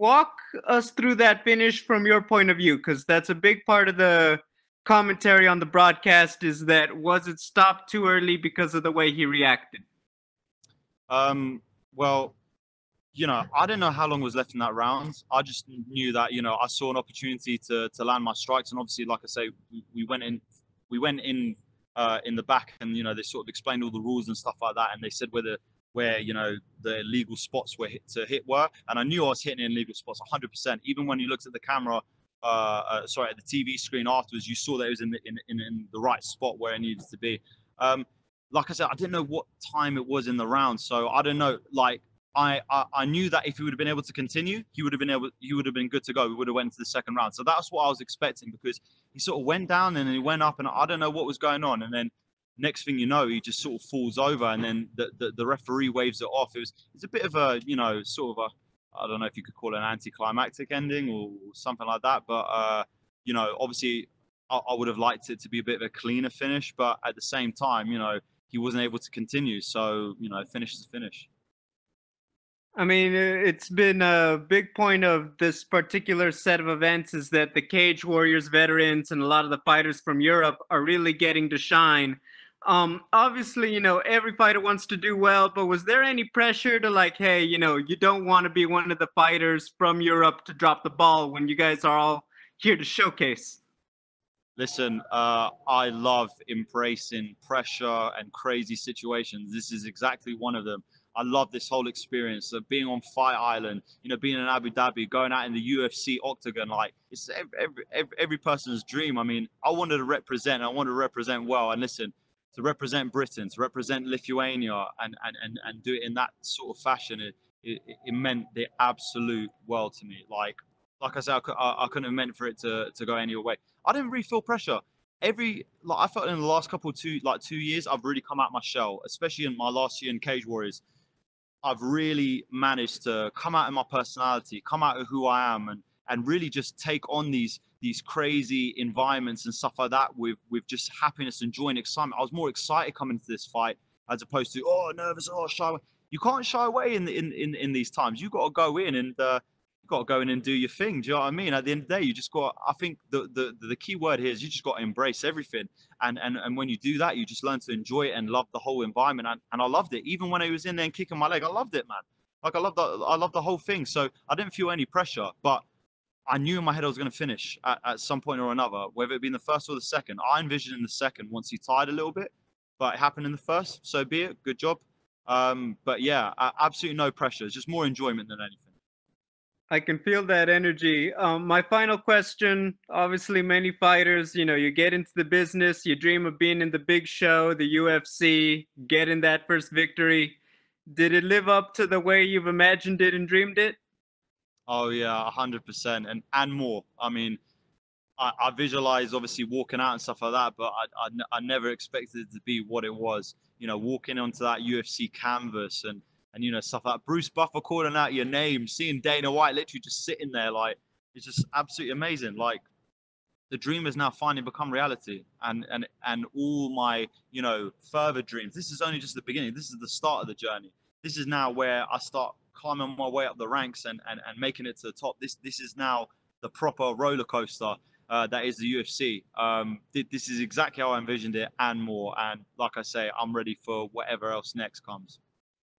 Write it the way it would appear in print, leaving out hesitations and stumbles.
walk us through that finish from your point of view, because that's a big part of the commentary on the broadcast. Is that was it stopped too early because of the way he reacted? Well, I didn't know how long was left in that round. I just knew that, I saw an opportunity to land my strikes, and obviously, like I say, we went in in the back, and they sort of explained all the rules and stuff like that, and they said where the illegal spots were to hit were, and I knew I was hitting illegal spots 100%. Even when you looked at the camera, at the TV screen afterwards, you saw that it was in the right spot where it needed to be. Like I said, I didn't know what time it was in the round, so I don't know. Like I knew that if he would have been able to continue, he would have been good to go. We would have went into the second round. So that's what I was expecting, because he sort of went down and then he went up, and I don't know what was going on. And then next thing you know, he just sort of falls over, and then the referee waves it off. It's a bit of a sort of a, I don't know if you could call it an anticlimactic ending or something like that. But obviously I would have liked it to be a bit of a cleaner finish, but at the same time, he wasn't able to continue. So finish is a finish. I mean, it's been a big point of this particular set of events is that the Cage Warriors veterans and a lot of the fighters from Europe are really getting to shine. Obviously, every fighter wants to do well, but was there any pressure to like, hey, you don't want to be one of the fighters from Europe to drop the ball when you guys are all here to showcase? Listen, I love embracing pressure and crazy situations. This is exactly one of them. I love this whole experience of being on Fight Island, being in Abu Dhabi, going out in the UFC octagon. Like, it's every person's dream. I mean, I wanted to represent. I wanted to represent well. And listen, to represent Britain, to represent Lithuania, and do it in that sort of fashion, it meant the absolute world to me. Like I said, I couldn't have meant for it to go any other way. I didn't really feel pressure. I felt in the last couple of 2 years, I've really come out my shell, especially in my last year in Cage Warriors. I've really managed to come out of my personality, come out of who I am, and really just take on these crazy environments and stuff like that with just happiness and joy and excitement. I was more excited coming to this fight as opposed to nervous, shy away. You can't shy away in these times. You got to go in and you got to go in and do your thing. Do you know what I mean? At the end of the day, you just got. I think the key word here is you just got to embrace everything. And when you do that, you just learn to enjoy it and love the whole environment. And I loved it. Even when I was in there and kicking my leg, I loved it, man. Like I loved the whole thing. So I didn't feel any pressure, but I knew in my head I was going to finish at some point or another, whether it be in the first or the second. I envisioned in the second once he tied a little bit, but it happened in the first. So be it. Good job. But yeah, absolutely no pressure. It's just more enjoyment than anything. I can feel that energy. My final question, obviously many fighters, you get into the business, you dream of being in the big show, the UFC, getting that first victory. Did it live up to the way you've imagined it and dreamed it? Oh yeah, 100%, and more. I mean, I visualized obviously walking out and stuff like that, but I never expected it to be what it was. Walking onto that UFC canvas and stuff like that. Bruce Buffer calling out your name, seeing Dana White literally just sitting there, like, it's just absolutely amazing. Like, the dream has now finally become reality, and all my further dreams. This is only just the beginning. This is the start of the journey. This is now where I start climbing my way up the ranks and making it to the top. This is now the proper roller coaster that is the UFC. This is exactly how I envisioned it and more. And like I say, I'm ready for whatever else next comes.